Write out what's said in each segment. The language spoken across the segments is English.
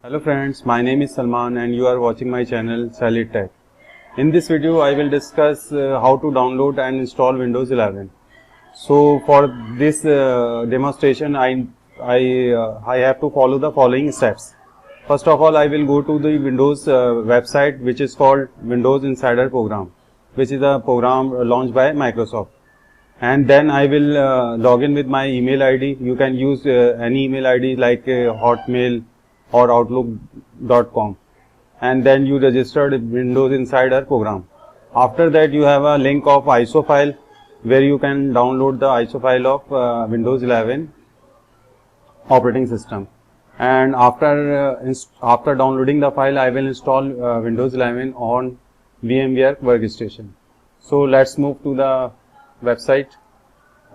Hello friends, my name is Salman and you are watching my channel Solid Tech. In this video I will discuss how to download and install Windows 11. So for this demonstration I have to follow the following steps. First of all, I will go to the Windows website, which is called Windows Insider Program, which is a program launched by Microsoft. And then I will log in with my email ID. You can use any email ID like Hotmail or Outlook.com, and then you registered Windows Insider Program. After that, you have a link of ISO file where you can download the ISO file of Windows 11 operating system. And after downloading the file, I will install Windows 11 on VMware Workstation. So let's move to the website.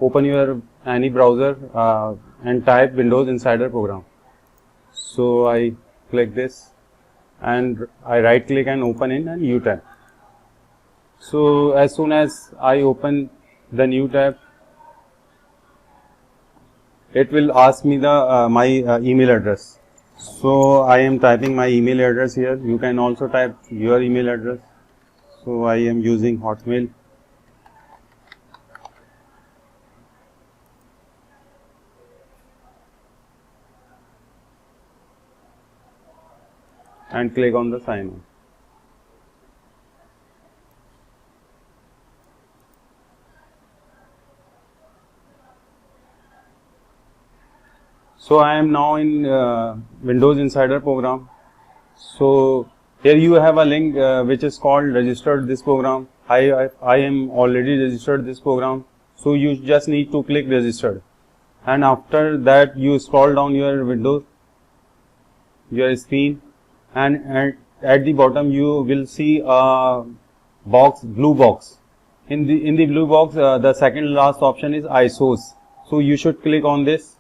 Open your any browser and type Windows Insider Program. So I click this and I right click and open in a new tab. So as soon as I open the new tab, it will ask me the my email address. So I am typing my email address here. You can also type your email address. So I am using Hotmail. And click on the sign in. So I am now in Windows Insider Program. So here you have a link which is called registered this program. I am already registered this program. So you just need to click registered. And after that you scroll down your Windows, your screen, and at the bottom you will see a box, blue box. In the blue box, the second last option is ISOs. So you should click on this.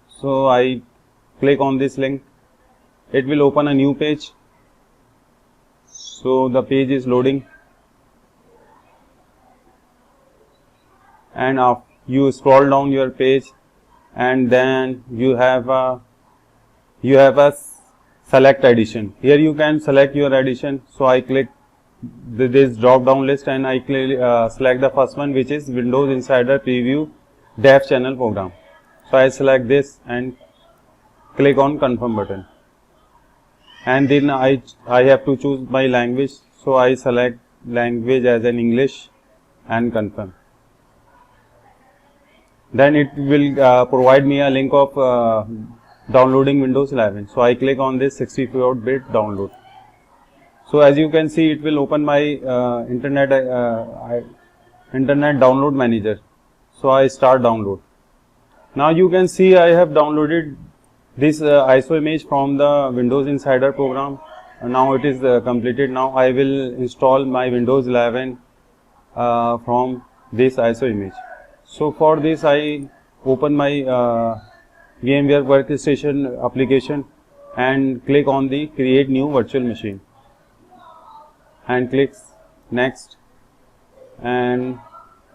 So I click on this link. It will open a new page. So the page is loading, and you scroll down your page, and then you have a select edition. Here you can select your edition. So I click this drop down list and I select the first one, which is Windows Insider Preview Dev Channel Program. So I select this and click on confirm button, and then I have to choose my language. So I select language as an English and confirm. Then it will provide me a link of downloading Windows 11. So I click on this 64-bit download. So as you can see, it will open my internet download manager. So I start download. Now you can see I have downloaded this ISO image from the Windows Insider Program. Now it is completed. Now I will install my Windows 11 from this ISO image. So for this I open my VMware Workstation application and click on the create new virtual machine and click next and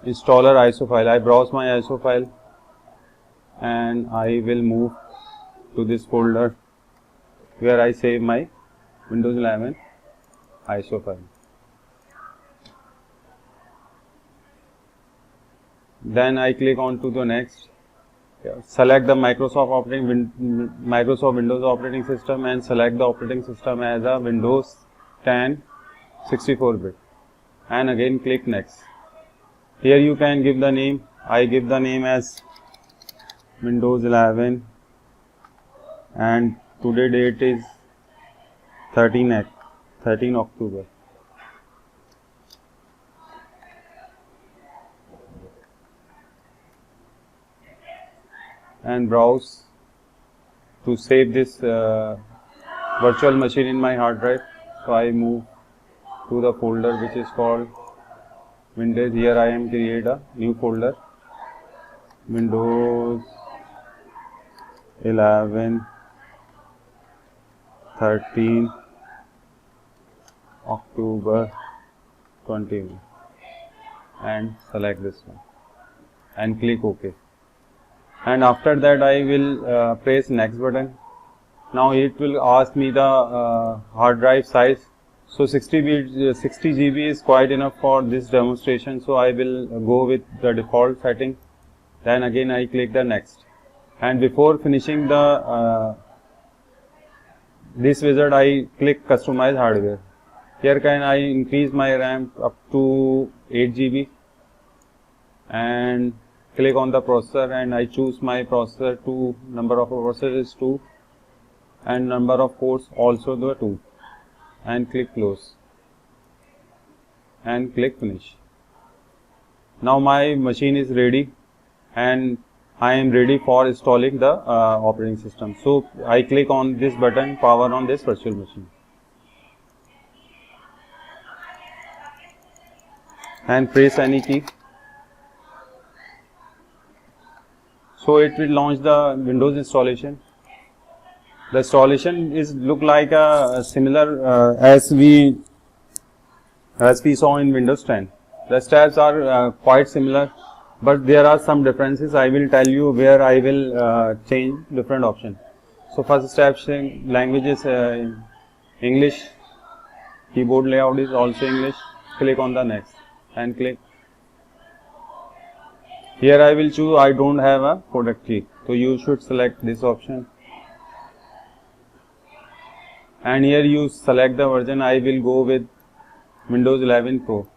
installer ISO file. I browse my ISO file and I will move to this folder where I save my Windows 11 ISO file. Then I click on to the next. Select the Microsoft Windows operating system and select the operating system as a Windows 10 64-bit, and again click next. Here you can give the name. I give the name as Windows 11 and today date is 13 October. And browse to save this virtual machine in my hard drive. So I move to the folder which is called Windows. Here I am create a new folder, Windows 11 13 October 21, and select this one and click OK. And after that I will press next button Now it will ask me the hard drive size. So 60 GB is quite enough for this demonstration. So I will go with the default setting. Then again I click the next. And before finishing the this wizard, I click customize hardware. Here can I increase my RAM up to 8 GB and click on the processor, and I choose my processor 2, number of processors is 2 and number of cores also the 2, and click close and click finish. Now my machine is ready and I am ready for installing the operating system. So I click on this button, power on this virtual machine, and press any key. So it will launch the Windows installation. The installation is look like a similar as we saw in Windows 10. The steps are quite similar, but there are some differences. I will tell you where I will change different options. So first step, language is English, keyboard layout is also English. Click on the next and click. Here I will choose I don't have a product key, so you should select this option. And here you select the version. I will go with Windows 11 Pro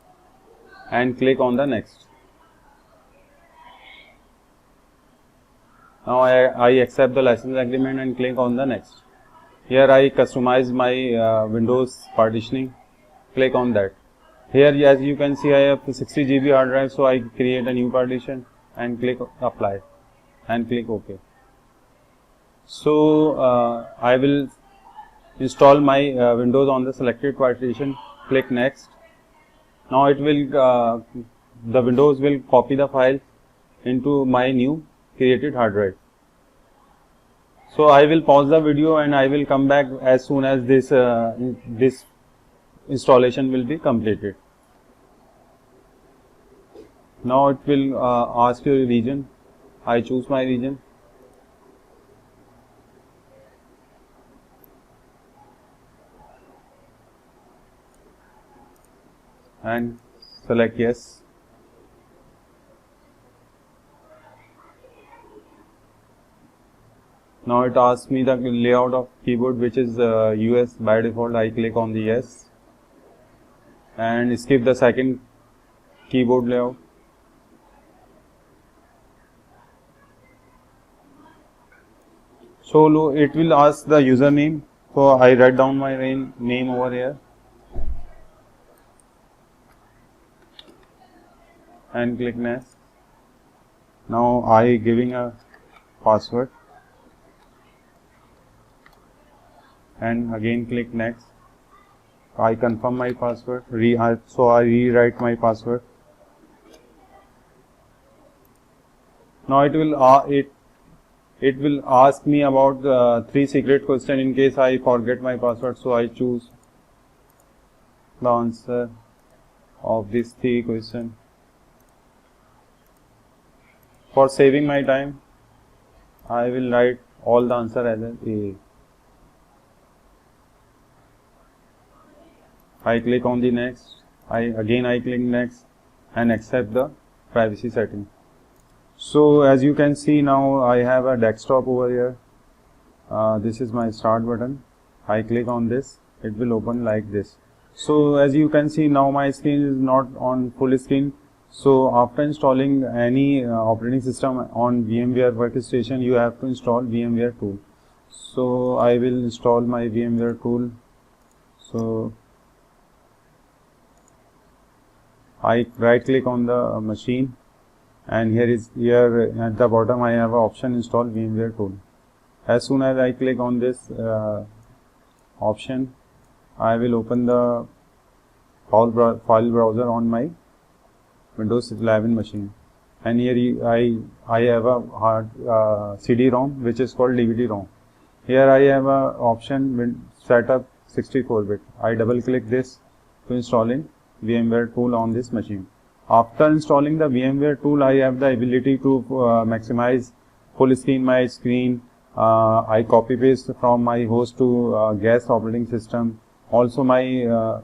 and click on the next. Now I accept the license agreement and click on the next. Here I customize my Windows partitioning. Click on that. Here as you can see I have 60 GB hard drive, so I create a new partition and click apply and click OK. So I will install my Windows on the selected partition. Click next. Now it will the Windows will copy the file into my new created hard drive. So I will pause the video and I will come back as soon as this this installation will be completed. Now it will ask your region. I choose my region. And select yes. Now it asks me the layout of keyboard, which is US by default. I click on the yes and skip the second keyboard layout. So it will ask the username, so I write down my name over here and click next. Now I giving a password and again click next. I confirm my password, so I rewrite my password. Now it will ask me about 3 secret questions in case I forget my password, so I choose the answer of these 3 questions. For saving my time, I will write all the answer as A. I click on the next. I click next and accept the privacy setting. So as you can see, now I have a desktop over here. This is my start button. I click on this. It will open like this. So as you can see, now my screen is not on full screen. So after installing any operating system on VMware workstation, you have to install VMware tool. So I will install my VMware tool. So I right click on the machine, and here at the bottom I have an option install VMware tool. As soon as I click on this option, I will open the file browser on my Windows 11 machine, and here I have a hard CD-ROM which is called DVD-ROM. Here I have a option setup 64-bit. I double click this to installing VMware tool on this machine. After installing the VMware tool, I have the ability to maximize full screen my screen, I copy paste from my host to guest operating system. Also my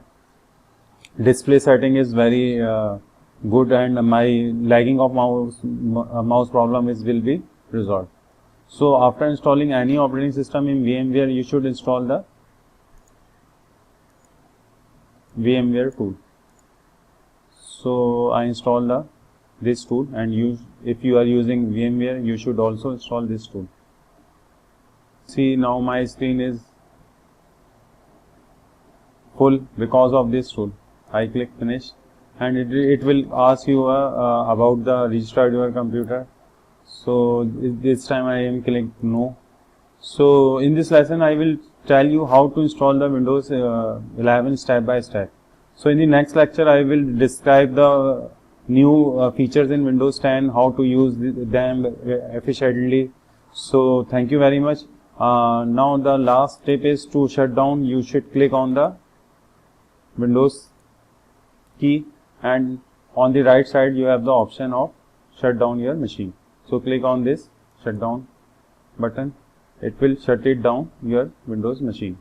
display setting is very good, and my lagging of mouse problem will be resolved. So after installing any operating system in VMware, you should install the VMware tool. So I install this tool, and if you are using VMware, you should also install this tool. See, now my screen is full because of this tool. I click finish, and it will ask you about the registered your computer. So this time I am click no. So in this lesson I will tell you how to install the Windows 11 step by step. So in the next lecture I will describe the new features in Windows 10, how to use them efficiently. So thank you very much. Now the last step is to shut down. You should click on the Windows key, and on the right side you have the option of shut down your machine. So click on this shut down button. It will shut it down your Windows machine.